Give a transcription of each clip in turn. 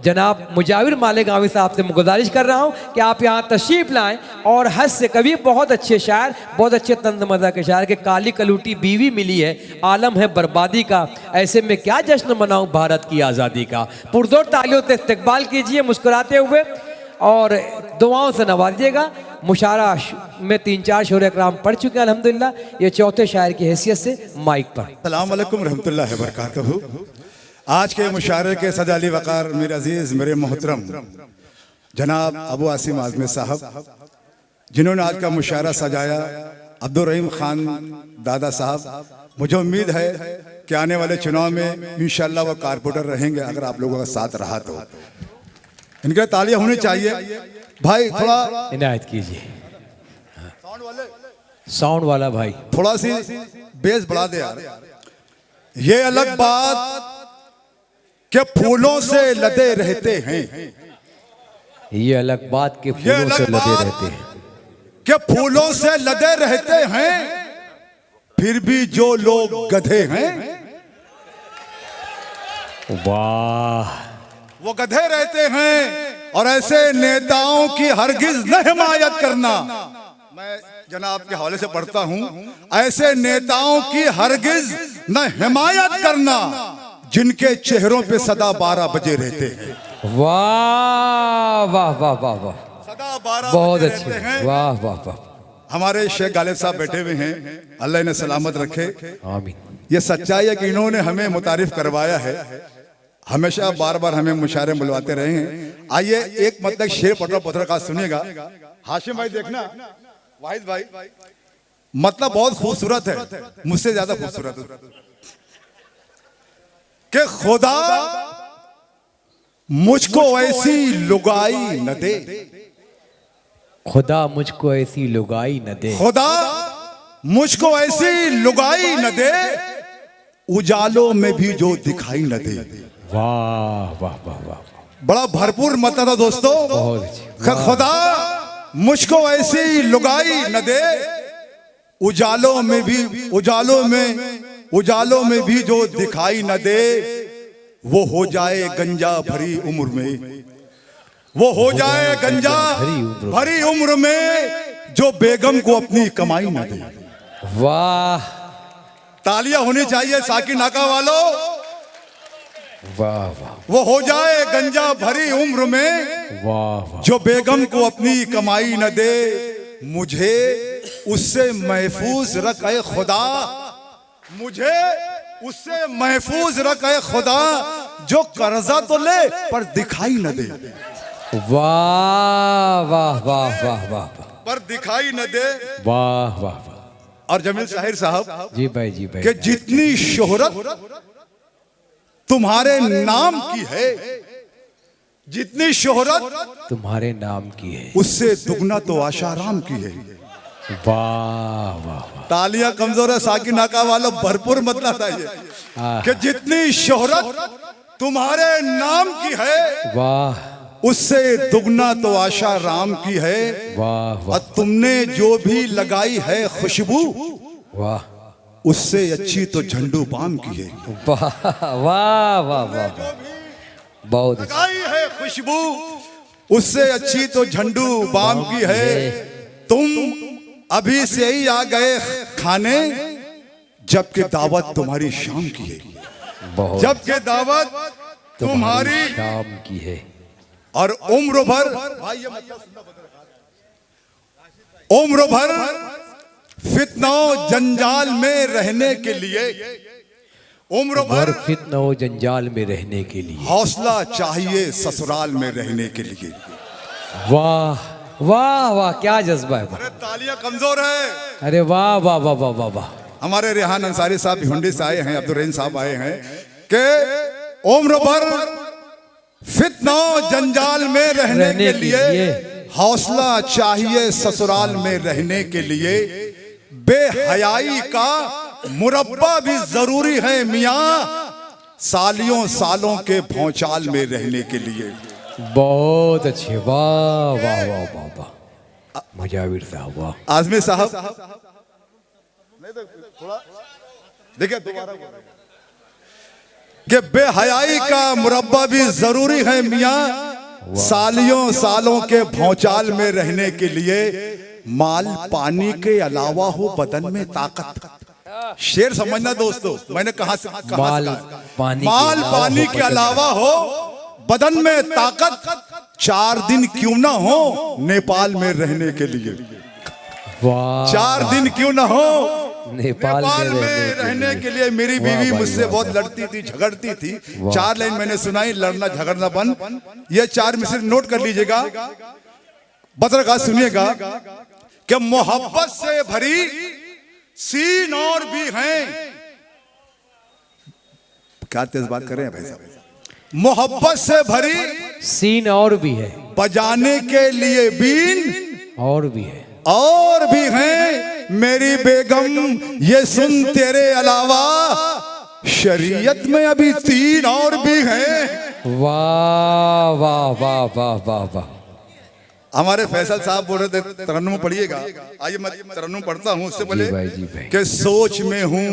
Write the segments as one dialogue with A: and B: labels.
A: जनाब मुजाविर मालेगांवी साहब से मैं गुजारिश कर रहा हूँ कि आप यहाँ तशरीफ़ लाएं और हद से कभी बहुत अच्छे शायर, बहुत अच्छे तंज मज़ा के शायर के काली कलूटी बीवी मिली है, आलम है बर्बादी का, ऐसे में क्या जश्न मनाऊं भारत की आज़ादी का। पुरजोर तालियों से इस्तकबाल कीजिए मुस्कुराते हुए और दुआओं से नवाजिएगा। मुशारा में 3-4 शोरे कराम पढ़ चुके हैं अल्हम्दुलिल्लाह, ये चौथे शायर की हैसियत से माइक पर।
B: अस्सलाम वालेकुम रहमतुल्लाहि व बरकातहू। आज के मुशारे के सदा अली वक़ार मेरे अजीज़ मेरे मोहतरम जनाब अबू आसिम आज़मी साहब, जिन्होंने आज का मुशारा सजाया, अब्दुल रहीम खान दादा साहब, मुझे उम्मीद है कि आने वाले चुनाव में इंशाअल्लाह वो कारपोरेटर रहेंगे अगर आप लोगों का साथ रहा तो। इनके तालियां होनी चाहिए भाई, थोड़ा
A: इनायत कीजिए। साउंड वाला भाई
B: थोड़ा सी बेस बढ़ा दे यार। ये अलग बात के फूलों से लदे रहते हैं,
A: ये अलग बात के फूलों से लदे रहते हैं,
B: के फूलों से लदे रहते हैं, फिर भी जो लोग गधे हैं
A: वाह,
B: वो गधे रहते हैं। और ऐसे नेताओं की हरगिज न हिमायत करना। मैं जनाब के हवाले से पढ़ता हूं, ऐसे नेताओं की हरगिज न हिमायत करना जिनके चेहरों पे सदा 12 बजे रहते हैं।
A: वाह वाह वाह वाह वाह,
B: सदा 12
A: बहुत
B: बजे
A: अच्छे,
B: रहते हैं।
A: वाह वाह वाह।
B: हमारे शेख गालिब साहब बैठे हुए हैं, अल्लाह इन्हें सलामत रखे।
A: आमीन।
B: ये सच्चाई है कि इन्होंने हमें मुतारिफ करवाया है, हमेशा बार बार हमें मुशारे बुलवाते रहे हैं। आइए एक मतलब शेर पटर पत्थर का सुनिएगा। हाशिम भाई देखना, वाहिद भाई, मतलब बहुत खूबसूरत है, मुझसे ज्यादा खूबसूरत है कि खुदा मुझको ऐसी लुगाई न दे,
A: खुदा मुझको ऐसी लुगाई न दे,
B: खुदा मुझको ऐसी लुगाई न दे, उजालों में भी जो दिखाई न दे।
A: वाह वाह वाह वाह,
B: बड़ा भरपूर मतलब था दोस्तों।
A: बहुत अच्छी।
B: खुदा मुझको ऐसी लुगाई न दे, उजालों में भी जो दिखाई न दे, वो हो जाए गंजा भरी उम्र में, वो हो जाए गंजा भरी उम्र में जो बेगम को अपनी कमाई न दे।
A: वाह,
B: तालियां होनी चाहिए साकी नाका वालों।
A: वाह वाह,
B: वो हो जाए गंजा भरी उम्र में
A: वाह वाह,
B: जो बेगम को अपनी कमाई न दे, मुझे उससे महफूज रख ए खुदा, मुझे उससे महफूज रख ए खुदा, जो कर्जा तो ले पर दिखाई न दे।
A: वाह वाह वाह वाह वाह,
B: पर दिखाई न दे।
A: वाह वाह वाह।
B: और जमील साहिर साहब,
A: जी भाई, जी भाई,
B: कि जितनी शोहरत तुम्हारे नाम की है, जितनी शोहरत
A: तुम्हारे नाम की है,
B: उससे दुगना तो आशाराम की है।
A: वाह वाह वाह।
B: तालियां कमजोर है साकी नाका वालों, भरपूर मतलब था ये कि जितनी शोहरत तुम्हारे नाम की है,
A: वाह,
B: उससे दुगना तो आशा राम की है।
A: वाह
B: और तुमने जो भी लगाई है खुशबू,
A: वाह,
B: उससे अच्छी तो झंडू बाम की है।
A: वाह वाह वाह वाह, बहुत अच्छी।
B: लगाई है खुशबू, उससे अच्छी तो झंडू बाम की है। तुम अभी से ही आ गए खाने, जबकि दावत तुम्हारी शाम की है,
A: बहुत,
B: जबकि दावत तुम्हारी
A: शाम की है।
B: और उम्र भर फितनाओं जंजाल में रहने के लिए, उम्र भर
A: फितनाओं जंजाल में रहने के लिए
B: हौसला चाहिए ससुराल में रहने के लिए।
A: वाह वाह वाह, क्या जज्बा है।
B: अरे तालियां कमजोर है।
A: अरे वाह वाह वाह वाह वाह वाह।
B: हमारे रेहान अंसारी साहब भिवंडी से आए हैं, अब्दुल रहीम साहब आए हैं कि उम्र भर फितनाओं जंजाल में रहने के लिए हौसला चाहिए ससुराल में रहने के लिए। बेहयाई का मुरब्बा भी जरूरी है मियाँ, सालियों सालों के भौचाल में रहने के लिए।
A: बहुत अच्छे, वाह वाह वाह वाह वाह, मुजाविर साहब वाह।
B: आजमी साहब देखिए दोबारा कि बेहयाई का मुरब्बा भी जरूरी है मियाँ, सालियों सालों के भौचाल में रहने के लिए माल पानी के अलावा हो बदन में ताकत। शेर समझना दोस्तों, मैंने कहा से
A: माल
B: पानी के अलावा हो बदन में ताकत, 4 दिन क्यों ना हो नेपाल में रहने के लिए। 4 दिन क्यों ना हो नेपाल में रहने के लिए। मेरी बीवी मुझसे बहुत लड़ती थी, झगड़ती थी। 4 लाइन मैंने सुनाई, लड़ना झगड़ना बंद। ये 4 मिसरे नोट कर लीजिएगा, बदरगा सुनिएगा कि मोहब्बत से भरी सीन और भी हैं। क्या तेज बात कर रहे हैं भाई साहब। मोहब्बत से भरी
A: सीन और भी है,
B: बजाने के लिए बीन
A: और भी है,
B: और भी हैं मेरी बेगम, ये सुन तेरे अलावा शरीयत में अभी 3 और भी हैं।
A: वाह वाह वाह वाह वाह वाह।
B: हमारे फैसल साहब बोल रहे थे तरन्नुम पढ़िएगा। आइए मैं तरन्नुम पढ़ता हूँ उससे पहले कि सोच में हूँ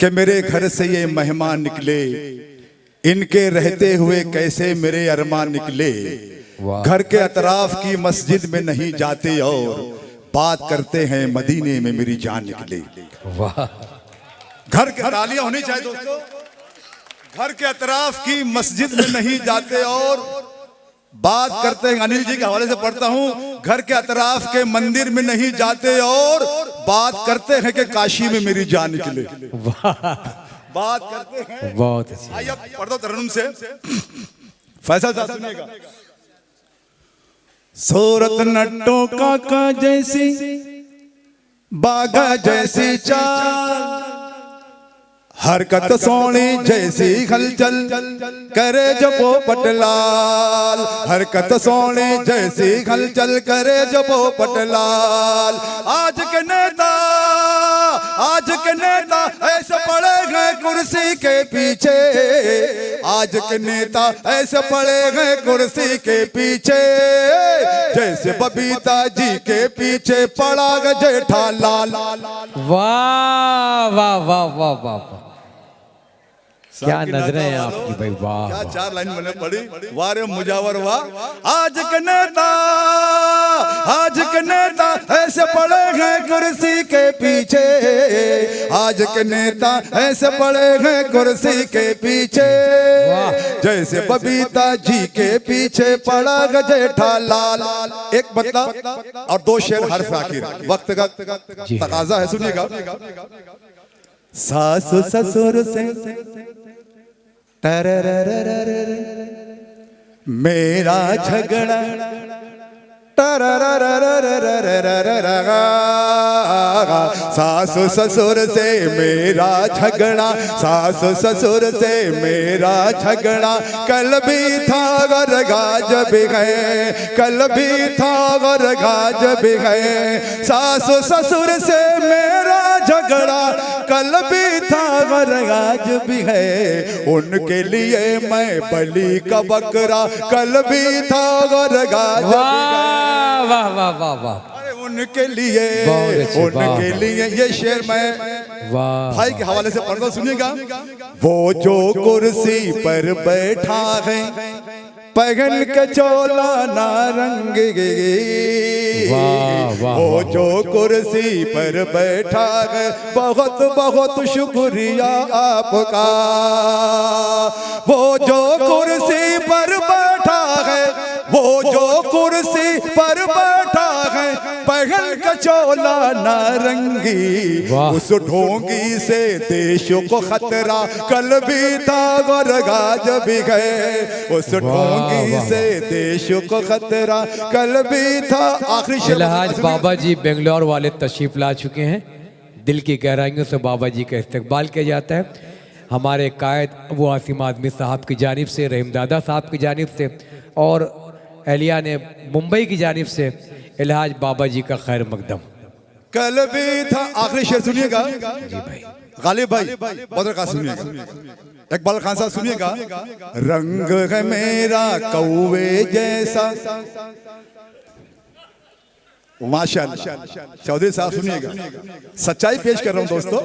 B: कि मेरे घर से ये मेहमान निकले, इनके रहते हुए कैसे मेरे अरमान निकले। घर के अतराफ की मस्जिद में नहीं जाते और बात करते हैं मदीने में मेरी जान निकले।
A: वाह,
B: घर के तालियां होनी चाहिए दोस्तों। घर के अतराफ की मस्जिद में नहीं जाते और बात करते हैं, अनिल जी के हवाले से पढ़ता हूँ, घर के अतराफ के मंदिर में नहीं जाते और बात करते हैं कि काशी में मेरी जान निकले। बात करते हैं,
A: बहुत अच्छी।
B: आइए पढ़ दो तरन्नुम से, फैसल साहब सुनिएगा। सूरत नट्टों का जैसी, बागा जैसी चाल, हरकत सोनी जैसी हलचल करे जो पोपट लाल। हरकत सोनी जैसी हलचल करे जो पोपट लाल। आज के नेता ऐसे पड़े गए कुर्सी के पीछे। आज के नेता ऐसे पड़े गए कुर्सी के पीछे, जैसे बबीता जी के पीछे पड़ा ग जेठालाल।
A: वाह वाह वाह वाह वाह, क्या नजरें हैं आपकी भाई। वाह,
B: क्या 4 लाइन मैंने पढ़ी। वाह रे मुजावर वाह। आज के नेता ऐसे पड़े हैं कुर्सी के पीछे। आज के नेता ऐसे पड़े हैं कुर्सी के पीछे, जैसे बबीता जी के पीछे पड़ा ग जेठालाल। एक बतला और 2 शेर हर्फ आखिर, वक्त का तकाजा है, सुनिएगा। सास ससुर से मेरा झगड़ा, सास ससुर से मेरा झगड़ा, सास ससुर से मेरा झगड़ा। कल भी था गर गाज भी गए, कल भी था गर गाज भी गए। सास ससुर से मेरा झगड़ा, कल भी था गर गाज भी है। उनके लिए मैं बलि का बकरा, कल भी था गर गाज भी गए।
A: वाह वाह वाह वाह,
B: अरे उनके लिए, उनके लिए ये शेर मैं भाई के हवाले से पढ़ता, सुनिएगा। वो जो कुर्सी पर बैठा है पहन के चोला नारंगी, वो जो कुर्सी पर बैठा है बहुत बहुत शुक्रिया आपका। वो जो कुर्सी पर बैठा है, वो जो कुर्सी पर बैठा है पहन के चोला नारंगी। उस ढोंगी से देश को खतरा, कल भी था गर गाज भी गए। उस ढोंगी से देश को खतरा, कल भी था। आखिरी
A: इलाहाज बाबा जी बेंगलोर वाले तशरीफ ला चुके हैं। दिल की गहराइयों से बाबा जी का इस्तकबाल किया जाता है। हमारे कायद वो आसिम आदमी साहब की जानिब से, रहीमदादा साहब की जानिब से और एलिया ने मुंबई की जानिब से इलाहाज बाबा जी का खैर मकदम।
B: कल भी था। आखिरी शेर सुनिएगा
A: जी भाई,
B: गालिब भाई बदर का सुनिएगा। इकबाल खान साहब सुनिएगा। रंग है मेरा कौवे जैसा, माशाल्लाह। चौधरी साहब सुनिएगा, सच्चाई पेश कर रहा हूं दोस्तों,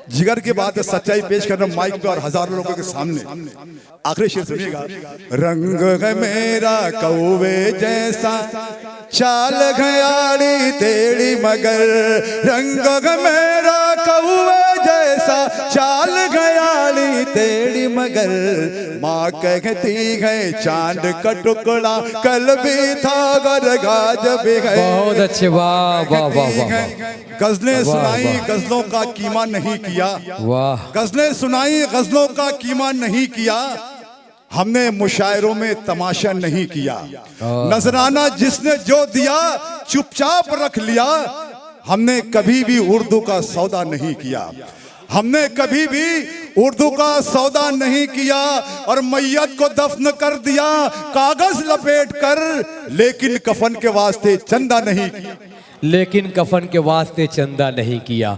B: जिगर की बात है, सच्चाई पेश कर रहा हूं माइक पे और हजारों लोगों के सामने। आखिरी शेर सुनिएगा। रंग है मेरा कौवे जैसा, चाल घयाड़ी तेरी मगर, रंग है मेरा कौवे जैसा, चाल घयाड़ी तेरी मगर, माँ कहती है चांद का टुकड़ा कल भी था गर गाज भी है।
A: बहुत अच्छे, वाह वाह वाह वाह
B: गजलें सुनाई, गजलों का कीमा नहीं किया।
A: वाह,
B: गजलें सुनाई, गजलों का कीमा नहीं किया। हमने मुशायरों में तमाशा नहीं किया। नजराना जिसने जो दिया चुपचाप रख लिया। हमने कभी भी उर्दू का सौदा नहीं किया। हमने कभी भी उर्दू का सौदा नहीं किया। और मैयत को दफन कर दिया कागज लपेट कर, लेकिन कफन के वास्ते चंदा नहीं किया।
A: लेकिन कफन के वास्ते चंदा नहीं किया।